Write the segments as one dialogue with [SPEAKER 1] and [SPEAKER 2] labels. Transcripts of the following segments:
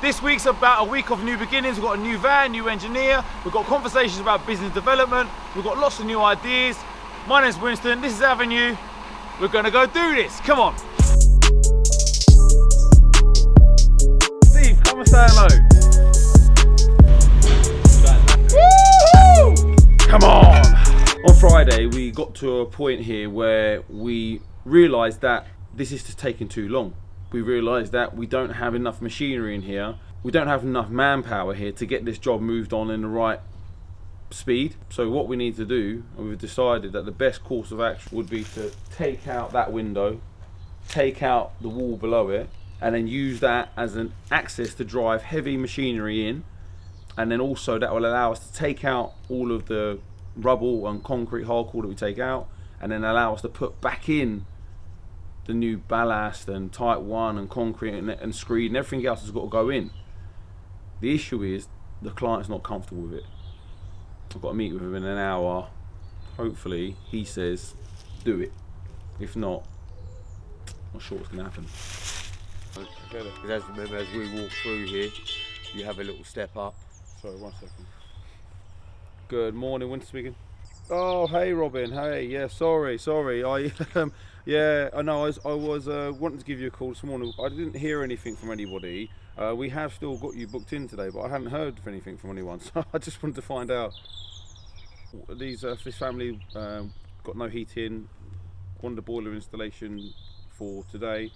[SPEAKER 1] This week's about a week of new beginnings. We've got a new van, new engineer. We've got conversations about business development. We've got lots of new ideas. My name's Winston, this is Avenue. We're gonna go do this, come on. Steve, come and say hello. Woo-hoo! Come on. On Friday, we got to a point here where we realised that this is just taking too long. We realised that we don't have enough machinery in here. We don't have enough manpower here to get this job moved on in the right speed. So what we need to do, and we've decided that the best course of action would be to take out that window, take out the wall below it, and then use that as an access to drive heavy machinery in. And then also that will allow us to take out all of the rubble and concrete hardcore that we take out, and then allow us to put back in the new ballast and type 1 and concrete and screed and everything else has got to go in. The issue is the client's not comfortable with it. I've got to meet with him in an hour. Hopefully he says do it. If not, I'm not sure what's going to happen.
[SPEAKER 2] Because as we walk through here, you have a little step up.
[SPEAKER 1] Sorry, 1 second. Good morning, Winston speaking. Oh, hey Robin, hey, yeah, sorry. Yeah, I know, I was wanting to give you a call this morning. I didn't hear anything from anybody. We have still got you booked in today, but I hadn't heard anything from anyone, so I just wanted to find out. This family got no heating, wanted a boiler installation for today,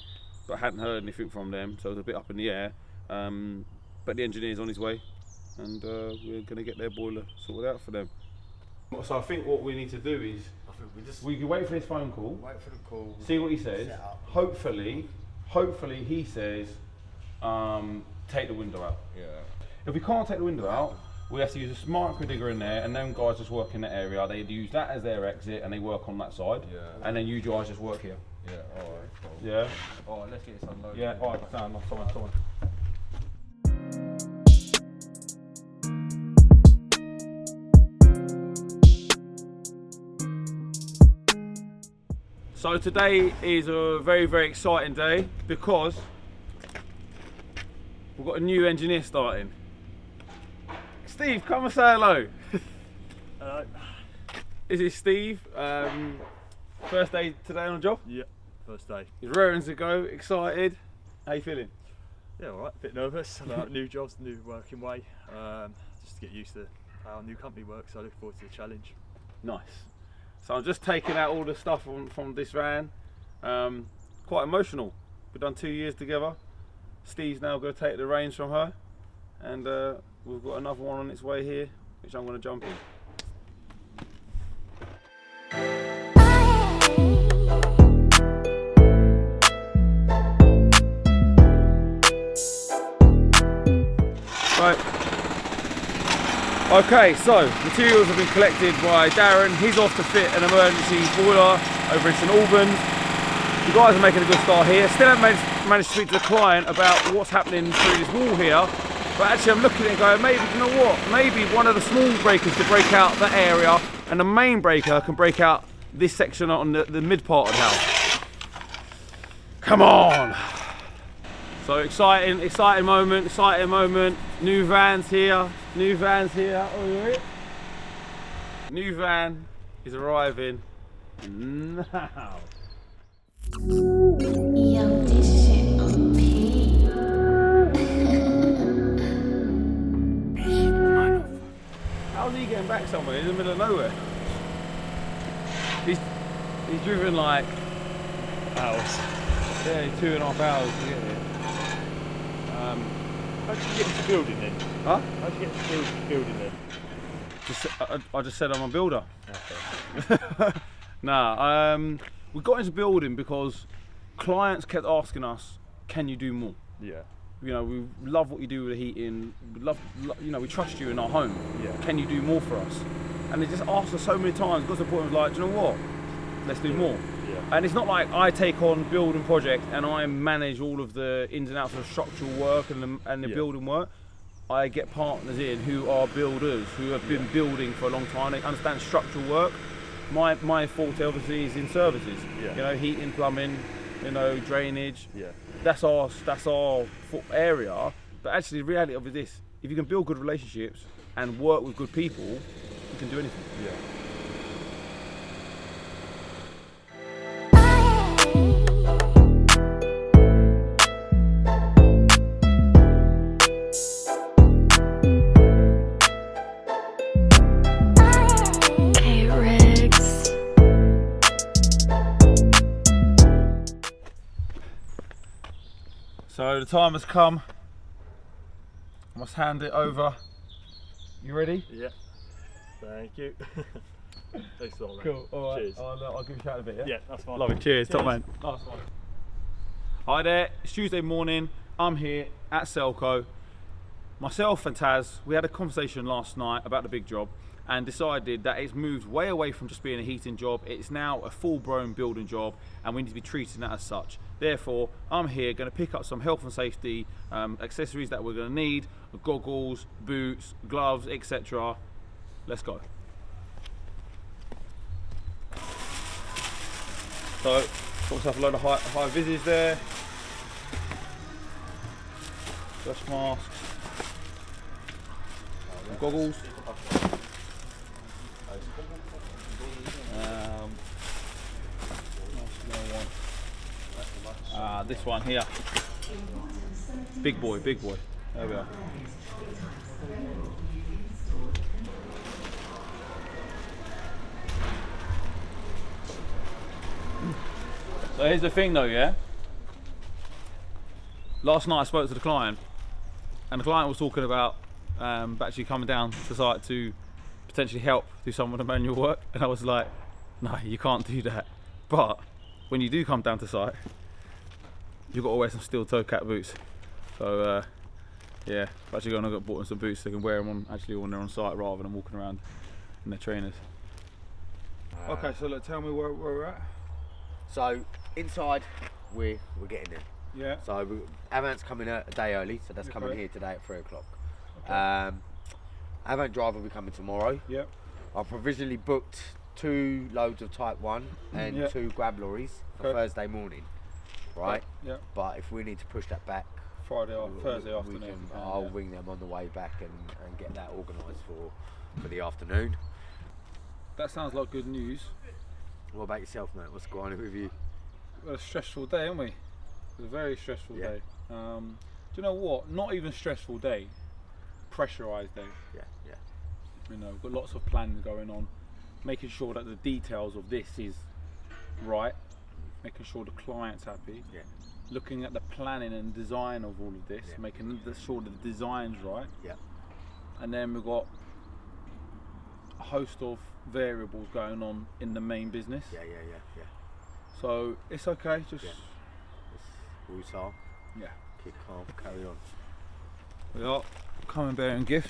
[SPEAKER 1] but I hadn't heard anything from them, so it was a bit up in the air. But the engineer's on his way, and we're going to get their boiler sorted out for them. So I think what we need to do is, we can wait for his phone call,
[SPEAKER 2] Wait for the call.
[SPEAKER 1] see what he says. Hopefully he says, take the window out.
[SPEAKER 2] Yeah.
[SPEAKER 1] If we can't take the window out, we have to use a smart digger in there, and them guys just work in that area. They use that as their exit, and they work on that side.
[SPEAKER 2] Yeah.
[SPEAKER 1] And then you guys just work here.
[SPEAKER 2] Yeah, alright. Cool.
[SPEAKER 1] Yeah.
[SPEAKER 2] Alright, let's get this unloaded.
[SPEAKER 1] Yeah. All right. Someone. So today is a very, very exciting day because we've got a new engineer starting. Steve, come and say hello.
[SPEAKER 3] Hello.
[SPEAKER 1] This is Steve. First day today on the job.
[SPEAKER 3] Yeah, first day.
[SPEAKER 1] He's raring to go, excited. How you feeling?
[SPEAKER 3] Yeah, alright, a bit nervous about new jobs, new working way. Just to get used to how our new company works, so I look forward to the challenge.
[SPEAKER 1] Nice. So I'm just taking out all the stuff from this van. Quite emotional. We've done 2 years together. Steve's now going to take the reins from her, and we've got another one on its way here, which I'm going to jump in. Right. Okay, so materials have been collected by Darren. He's off to fit an emergency boiler over in St Albans. You guys are making a good start here. Still haven't managed to speak to the client about what's happening through this wall here. But actually I'm looking at it and going, maybe, you know what? Maybe one of the small breakers could break out that area, and the main breaker can break out this section on the mid part of the house. Come on! So exciting moment. New van's here. Oh, new van is arriving now.
[SPEAKER 4] Yo, this shit OP.
[SPEAKER 1] How's he getting back somewhere in the middle of nowhere? He's driven like
[SPEAKER 3] Hours.
[SPEAKER 1] yeah, 2.5 hours to get here.
[SPEAKER 3] How did you get into building then?
[SPEAKER 1] Huh?
[SPEAKER 3] How did you get into building then?
[SPEAKER 1] I just said I'm a builder.
[SPEAKER 3] Okay.
[SPEAKER 1] Nah, we got into building because clients kept asking us, can you do more?
[SPEAKER 3] Yeah.
[SPEAKER 1] You know, we love what you do with the heating. We trust you in our home.
[SPEAKER 3] Yeah.
[SPEAKER 1] Can you do more for us? And they just asked us so many times, got to the point of like, do you know what? Let's do more.
[SPEAKER 3] Yeah.
[SPEAKER 1] And it's not like I take on building project and I manage all of the ins and outs of the structural work and the
[SPEAKER 3] Yeah.
[SPEAKER 1] building work. I get partners in who are builders, who have been building for a long time. They understand structural work. My forte obviously is in services.
[SPEAKER 3] Yeah.
[SPEAKER 1] You know, heating, plumbing, you know, drainage.
[SPEAKER 3] Yeah.
[SPEAKER 1] That's our area. But actually, the reality of it is this: if you can build good relationships and work with good people, you can do anything.
[SPEAKER 3] Yeah.
[SPEAKER 4] K-Rex.
[SPEAKER 1] So the time has come. I must hand it over. You ready?
[SPEAKER 3] Yeah. Thank you. Thanks a lot, mate.
[SPEAKER 1] Cool. All right.
[SPEAKER 3] Cheers.
[SPEAKER 1] I'll give you a shout in a bit. Yeah.
[SPEAKER 3] Yeah, that's fine.
[SPEAKER 1] Love it. Cheers. Top
[SPEAKER 3] Cheers.
[SPEAKER 1] man. Nice one. Hi there. It's Tuesday morning. I'm here at Selco. Myself and Taz, we had a conversation last night about the big job and decided that it's moved way away from just being a heating job. It's now a full-blown building job, and we need to be treating that as such. Therefore, I'm here going to pick up some health and safety accessories that we're going to need: goggles, boots, gloves, etc. Let's go. So, got myself a load of high vises there. Dust masks. Goggles. This one here. Big boy, big boy. There we are. So here's the thing though, yeah? Last night I spoke to the client, and the client was talking about actually coming down to site to potentially help do some of the manual work, and I was like, no, you can't do that. But when you do come down to site, you've got to wear some steel toe cap boots. So yeah, I'm actually going to get bought some boots so they can wear them on, actually when they're on site rather than walking around in their trainers. Okay, so look, tell me where we're at.
[SPEAKER 2] So inside, we're getting there.
[SPEAKER 1] Yeah.
[SPEAKER 2] So Avant's coming a day early, so that's coming
[SPEAKER 1] Okay.
[SPEAKER 2] here today at 3 o'clock.
[SPEAKER 1] Okay.
[SPEAKER 2] Avant driver will be coming tomorrow.
[SPEAKER 1] Yep.
[SPEAKER 2] I've provisionally booked 2 loads of Type 1 and
[SPEAKER 1] Yeah.
[SPEAKER 2] 2 grab lorries for
[SPEAKER 1] Okay.
[SPEAKER 2] Thursday morning, right?
[SPEAKER 1] Yeah.
[SPEAKER 2] But if we need to push that back,
[SPEAKER 1] Friday or Thursday
[SPEAKER 2] we
[SPEAKER 1] afternoon.
[SPEAKER 2] can- I'll ring them on the way back and get that organised for the afternoon.
[SPEAKER 1] That sounds like good news.
[SPEAKER 2] What about yourself, mate? What's going on with you?
[SPEAKER 1] It was a stressful day, haven't we? It was a very stressful
[SPEAKER 2] Yeah.
[SPEAKER 1] day. Do you know what? Not even stressful day. Pressurised day.
[SPEAKER 2] Yeah, yeah.
[SPEAKER 1] You know, got lots of planning going on, making sure that the details of this is right, making sure the client's happy,
[SPEAKER 2] Yeah.
[SPEAKER 1] looking at the planning and design of all of this,
[SPEAKER 2] Yeah.
[SPEAKER 1] making sure the design's right,
[SPEAKER 2] Yeah.
[SPEAKER 1] and then we've got a host of variables going on in the main business.
[SPEAKER 2] Yeah, yeah, yeah, yeah.
[SPEAKER 1] So it's okay, just
[SPEAKER 2] Yeah. It's Woosah.
[SPEAKER 1] yeah.
[SPEAKER 2] Keep calm, carry on.
[SPEAKER 1] We are coming bearing gifts.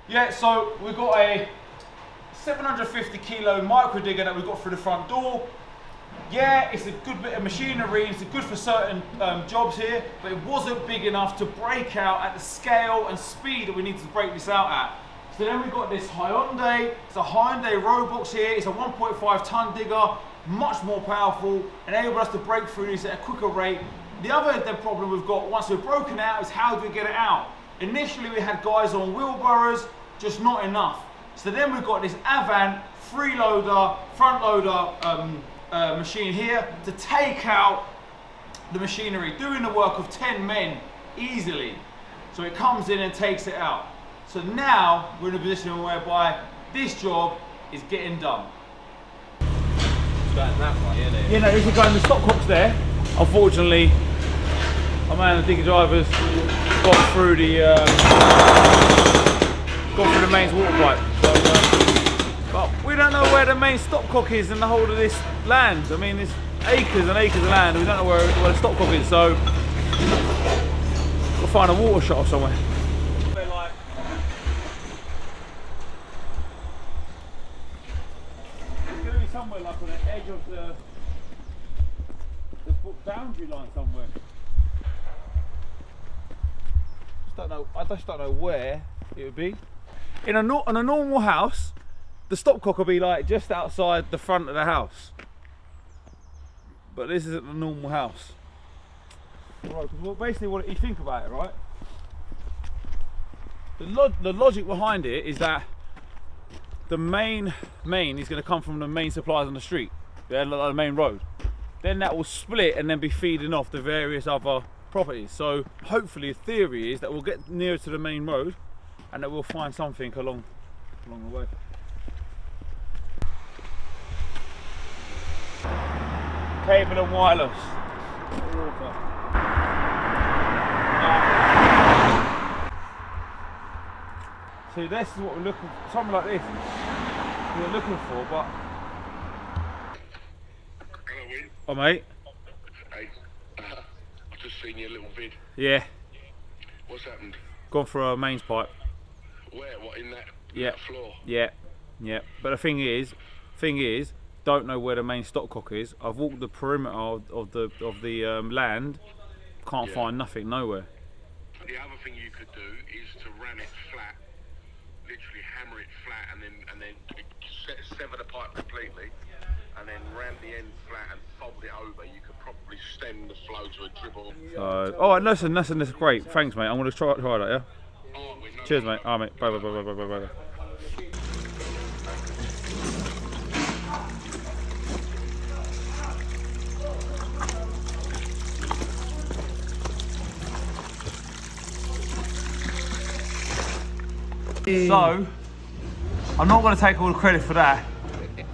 [SPEAKER 1] Yeah, so we've got a 750 kilo micro digger that we've got through the front door. Yeah, it's a good bit of machinery, it's good for certain jobs here, but it wasn't big enough to break out at the scale and speed that we needed to break this out at. So then we've got this Hyundai, it's a Hyundai Robox here, it's a 1.5 ton digger, much more powerful, enable us to break through this at a quicker rate. The other problem we've got once we've broken out is how do we get it out? Initially we had guys on wheelbarrows, just not enough. So then we've got this Avant freeloader, front loader machine here to take out the machinery, doing the work of 10 men easily. So it comes in and takes it out. So now we're in a position whereby this job is getting done.
[SPEAKER 2] It's going that way, isn't it?
[SPEAKER 1] Yeah, no, this is going the stopcock's there. Unfortunately, our man, the digger driver's got through the mains water pipe. So, but we don't know where the main stopcock is in the whole of this land. I mean, there's acres and acres of land. We don't know where the stopcock is. So we'll find a water shot somewhere. It's going to be somewhere like on the edge of the boundary line somewhere. I just don't know where it would be. On a normal house, the stopcock will be like just outside the front of the house. But this isn't the normal house. Right, because basically what you think about it, right? The logic behind it is that the main is going to come from the main supplies on the street, the main road. Then that will split and then be feeding off the various other properties. So hopefully the theory is that we'll get nearer to the main road and that we'll find something along the way. Cable and wireless. See, this is what we're looking for, something like this we're looking for, but...
[SPEAKER 5] Hello, Win.
[SPEAKER 1] Oh mate.
[SPEAKER 5] Hey, I've just seen your little vid.
[SPEAKER 1] Yeah,
[SPEAKER 5] What's happened?
[SPEAKER 1] gone for a mains pipe.
[SPEAKER 5] Where? What, in that,
[SPEAKER 1] Yeah.
[SPEAKER 5] that floor?
[SPEAKER 1] Yeah, but the thing is, don't know where the main stopcock is. I've walked the perimeter of the land, can't
[SPEAKER 5] Yeah.
[SPEAKER 1] find nothing, nowhere.
[SPEAKER 5] The other thing you could do is to ram it flat, literally hammer it flat, and then sever the pipe completely, and then ram the end flat and fold it over. You could probably stem the flow to a dribble.
[SPEAKER 1] So, all right, listen, that's great. Thanks, mate. I'm gonna try that. Yeah.
[SPEAKER 5] Oh, Win, no
[SPEAKER 1] Cheers,
[SPEAKER 5] problem.
[SPEAKER 1] mate. All right, mate. Bye. So, I'm not going to take all the credit for that.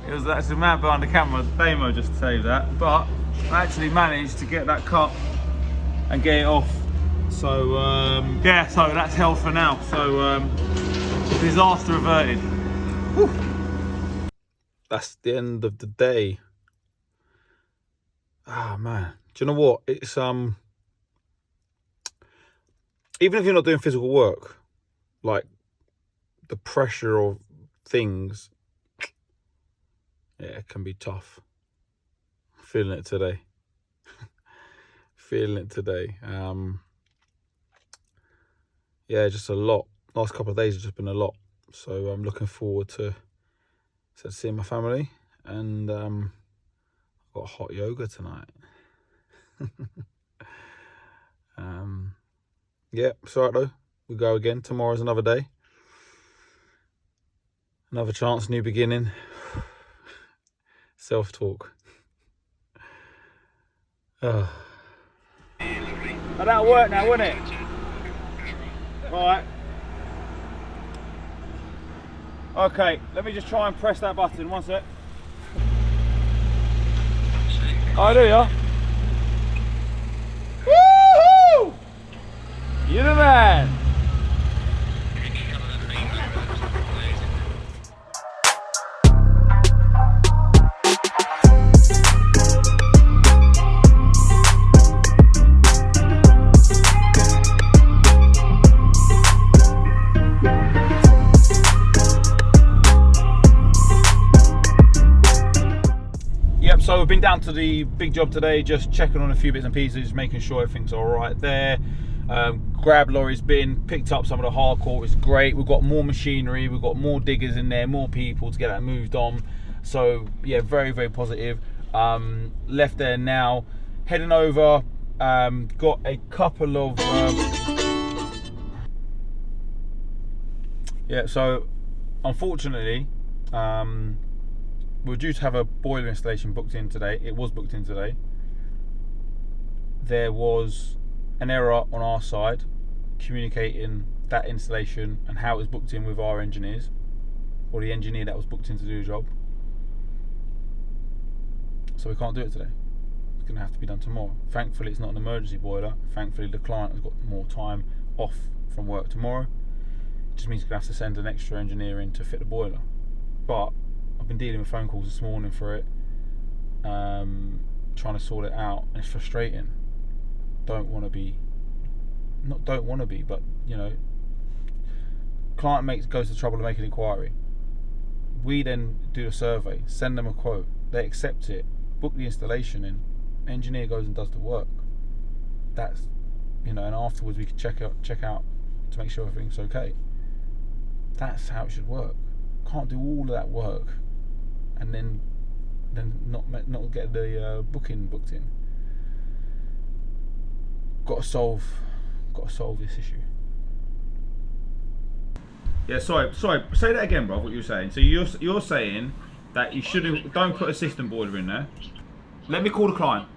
[SPEAKER 1] It was actually the man behind the camera, Damo, just saved that. But I actually managed to get that cut and get it off. So yeah, so that's held for now. So disaster averted. Whew. That's the end of the day. Ah man, do you know what? It's even if you're not doing physical work, like the pressure of things, yeah, it can be tough. Feeling it today. Feeling it today. Yeah, just a lot. Last couple of days have just been a lot. So I'm looking forward to seeing my family, and I've got hot yoga tonight. Yeah, it's alright though. We go again. Tomorrow's another day. Another chance, new beginning. Self-talk. Oh. But that'll work now, won't it? Alright. Okay, let me just try and press that button. One sec. Oh, do ya? Woohoo! You're the man! So we've been down to the big job today, just checking on a few bits and pieces, making sure everything's all right there. Grab lorry's been picked up some of the hardcore. It's great. We've got more machinery, we've got more diggers in there, more people to get that moved on. So yeah, very, very positive. Left there now, heading over. Got a couple of yeah. So unfortunately, we're due to have a boiler installation booked in today. It was booked in today. There was an error on our side communicating that installation and how it was booked in with our engineers, or the engineer that was booked in to do the job. So we can't do it today. It's going to have to be done tomorrow. Thankfully it's not an emergency boiler. Thankfully the client has got more time off from work tomorrow. It just means we're going to have to send an extra engineer in to fit the boiler. But I've been dealing with phone calls this morning for it, trying to sort it out, and it's frustrating. Don't want to be, but you know, client goes to the trouble of making an inquiry. We then do a survey, send them a quote, they accept it, book the installation in, engineer goes and does the work. That's, you know, and afterwards we can check out to make sure everything's okay. That's how it should work. Can't do all of that work and then not get the booking booked in. Got to solve this issue. Yeah, sorry. Say that again, bro. What you were saying? So you're saying that you don't put a system boarder in there. Let me call the client.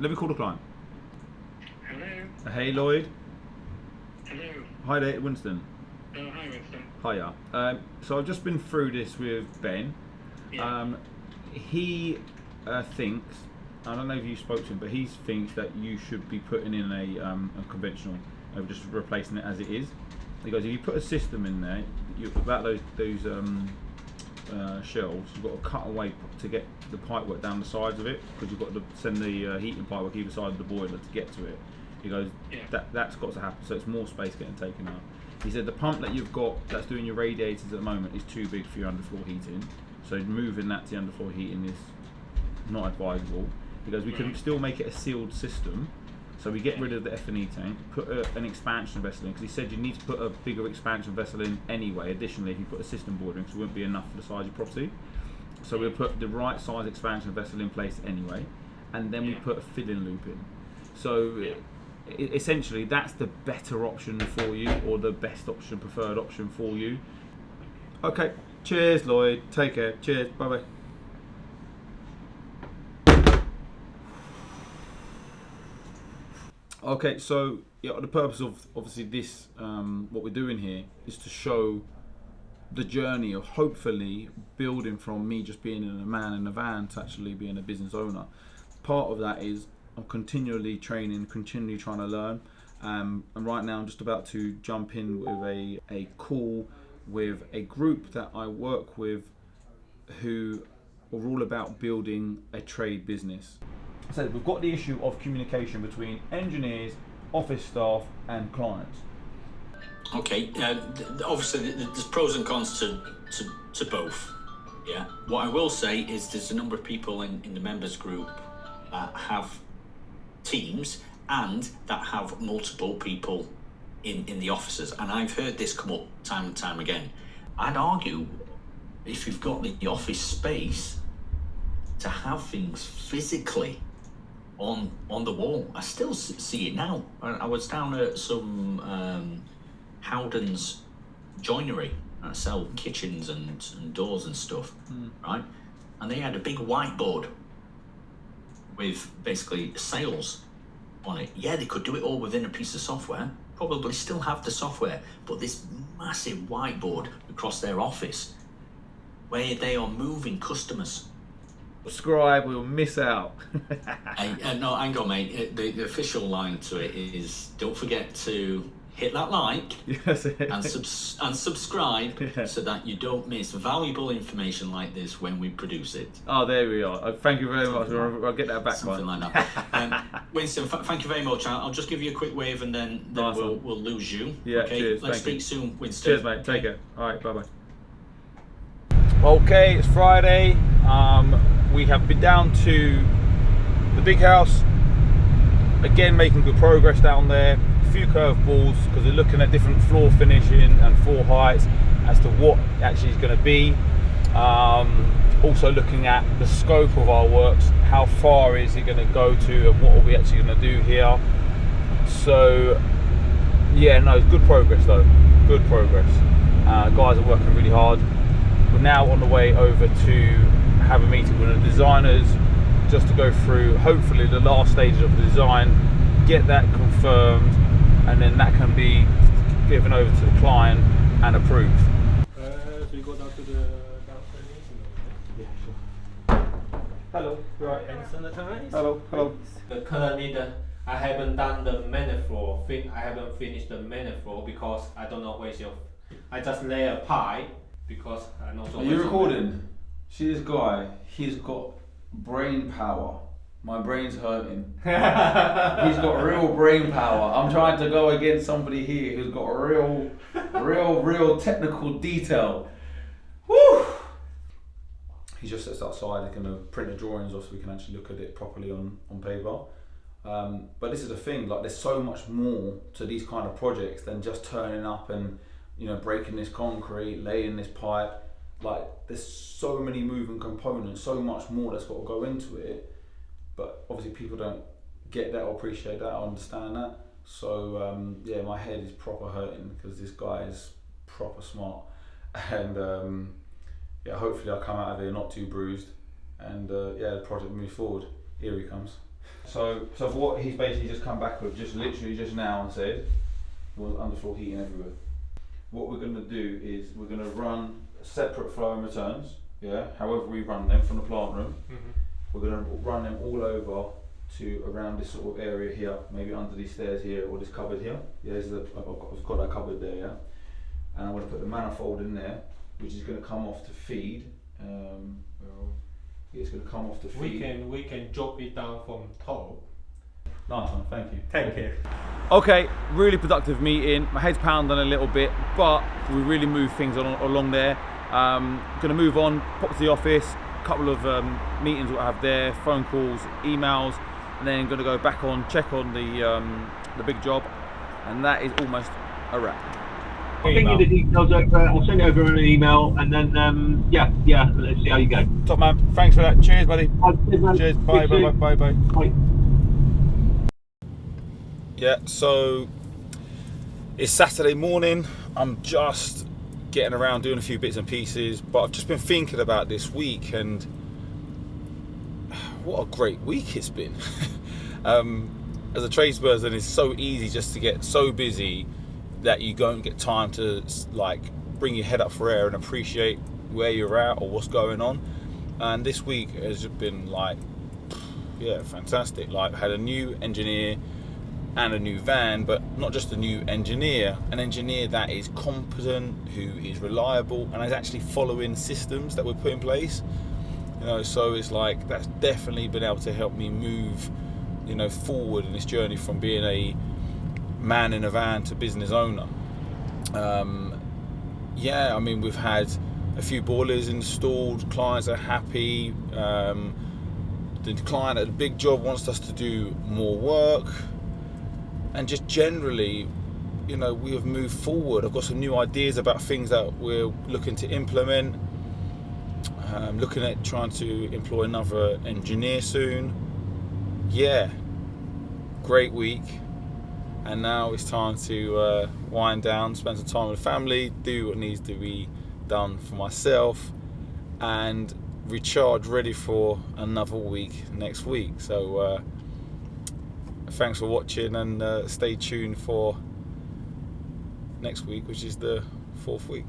[SPEAKER 5] Hello.
[SPEAKER 1] Hey, Lloyd.
[SPEAKER 5] Hello.
[SPEAKER 1] Hi there, Winston.
[SPEAKER 5] Hi, Winston.
[SPEAKER 1] Hiya. So I've just been through this with Ben.
[SPEAKER 5] Yeah.
[SPEAKER 1] He thinks, I don't know if you spoke to him, but he thinks that you should be putting in a conventional, just replacing it as it is. He goes, if you put a system in there, about those shelves, you've got to cut away to get the pipework down the sides of it, because you've got to send the heating pipework either side of the boiler to get to it. He goes, that's got to happen, so it's more space getting taken up. He said the pump that you've got that's doing your radiators at the moment is too big for your underfloor heating, so moving that to the underfloor heating is not advisable. He goes, we can still make it a sealed system, so we get rid of the F&E tank, put an expansion vessel in, because he said you need to put a bigger expansion vessel in anyway, additionally, if you put a system boarder in, because it wouldn't be enough for the size of your property. So we'll put the right size expansion vessel in place anyway, and then we put a filling loop in. So essentially that's the better option for you, or the best option, preferred option for you. Okay, cheers Lloyd, take care, cheers, bye bye. Okay, so the purpose of obviously this, what we're doing here, is to show the journey of hopefully building from me just being a man in a van to actually being a business owner. Part of that is I'm continually training, continually trying to learn, and right now I'm just about to jump in with a call with a group that I work with who are all about building a trade business. So we've got the issue of communication between engineers, office staff and clients.
[SPEAKER 6] Okay, obviously there's pros and cons to both. Yeah. What I will say is there's a number of people in the members group that have teams and that have multiple people in the offices, and I've heard this come up time and time again. I'd argue if you've got the office space to have things physically on the wall. I still see it now. I was down at some Howden's joinery that sell kitchens and doors and stuff, right? And they had a big whiteboard with basically sales on it. Yeah, they could do it all within a piece of software, probably still have the software, but this massive whiteboard across their office where they are moving customers.
[SPEAKER 1] Subscribe, we'll miss out.
[SPEAKER 6] No, hang on, mate. The official line to it is don't forget to hit that like and subscribe so that you don't miss valuable information like this when we produce it.
[SPEAKER 1] Oh, there we are. Thank you very much. I'll get that back.
[SPEAKER 6] Something like that. Winston, thank you very much. I'll just give you a quick wave and then
[SPEAKER 1] nice
[SPEAKER 6] we'll lose you.
[SPEAKER 1] Yeah,
[SPEAKER 6] okay?
[SPEAKER 1] cheers.
[SPEAKER 6] Let's speak soon, Winston.
[SPEAKER 1] Cheers, mate. Take care. All right, bye-bye. Okay, it's Friday. We have been down to the big house. Again, making good progress down there. A few curveballs because we're looking at different floor finishing and floor heights as to what actually is going to be. Also looking at the scope of our works. How far is it going to go to, and what are we actually going to do here? So, yeah, no, good progress though. Good progress. Guys are working really hard. We're now on the way over to have a meeting with the designers just to go through hopefully the last stages of the design, get that confirmed, and then that can be given over to the client and approved.
[SPEAKER 7] So we go down to the downstairs meeting room.
[SPEAKER 1] Yeah, sure. Hello, right.
[SPEAKER 7] And sanitize.
[SPEAKER 1] Hello.
[SPEAKER 7] Currently, I haven't done the main floor. I haven't finished the main floor because I don't know where's your. I just lay a pipe because I know.
[SPEAKER 1] Are you recording? See this guy? He's got brain power. My brain's hurting. He's got real brain power. I'm trying to go against somebody here who's got real technical detail. Woo! He just sits outside. They're going to print the drawings off so we can actually look at it properly on paper. But this is the thing. Like, there's so much more to these kind of projects than just turning up and breaking this concrete, laying this pipe. like there's so many moving components, so much more that's got to go into it, but obviously people don't get that or appreciate that or understand that. So yeah, my head is proper hurting because this guy is proper smart, and yeah, hopefully I'll come out of here not too bruised, and yeah, the project moves forward. Here he comes. So for what he's basically just come back with, just literally just now, and said there was underfloor heating everywhere. What we're going to do is we're going to run separate flow and returns, yeah, however we run them from the plant room. We're going to run them all over to around this sort of area here, maybe under these stairs here or this cupboard here. Yeah, I've got that cupboard there, yeah. And I'm going to put the manifold in there, which is going to come off to feed. It's going to come off to feed.
[SPEAKER 7] We can drop it down from top.
[SPEAKER 1] Nice one, thank you.
[SPEAKER 7] Thank you.
[SPEAKER 1] Okay, really productive meeting. My head's pounding a little bit, but we really moved things along there. Going to move on, pop to the office, a couple of meetings we'll have there, phone calls, emails, and then going to go back on, check on the big job, and that is almost a wrap.
[SPEAKER 8] I'll send you the details over. I'll send it over an email, and then yeah, let's see how you go.
[SPEAKER 1] Top man, thanks for that. Cheers, buddy.
[SPEAKER 8] Cheers, man.
[SPEAKER 1] Cheers. Bye.
[SPEAKER 8] Bye.
[SPEAKER 1] Yeah, so it's Saturday morning. I'm just getting around doing a few bits and pieces, but I've just been thinking about this week and what a great week it's been. As a tradesperson, it's so easy just to get so busy that you don't get time to like bring your head up for air and appreciate where you're at or what's going on. And this week has been like, yeah, fantastic. Like, I had a new engineer and a new van, but not just a new engineer, an engineer that is competent, who is reliable, and is actually following systems that were put in place. You know, so it's like that's definitely been able to help me move, you know, forward in this journey from being a man in a van to business owner. Yeah, I mean, we've had a few boilers installed, clients are happy, the client at the big job wants us to do more work, and just generally, you know, we have moved forward. I've got some new ideas about things that we're looking to implement. Looking at trying to employ another engineer soon. Yeah, great week. And now it's time to wind down, spend some time with the family, do what needs to be done for myself, and recharge, ready for another week next week. So thanks for watching, and stay tuned for next week, which is the 4th week.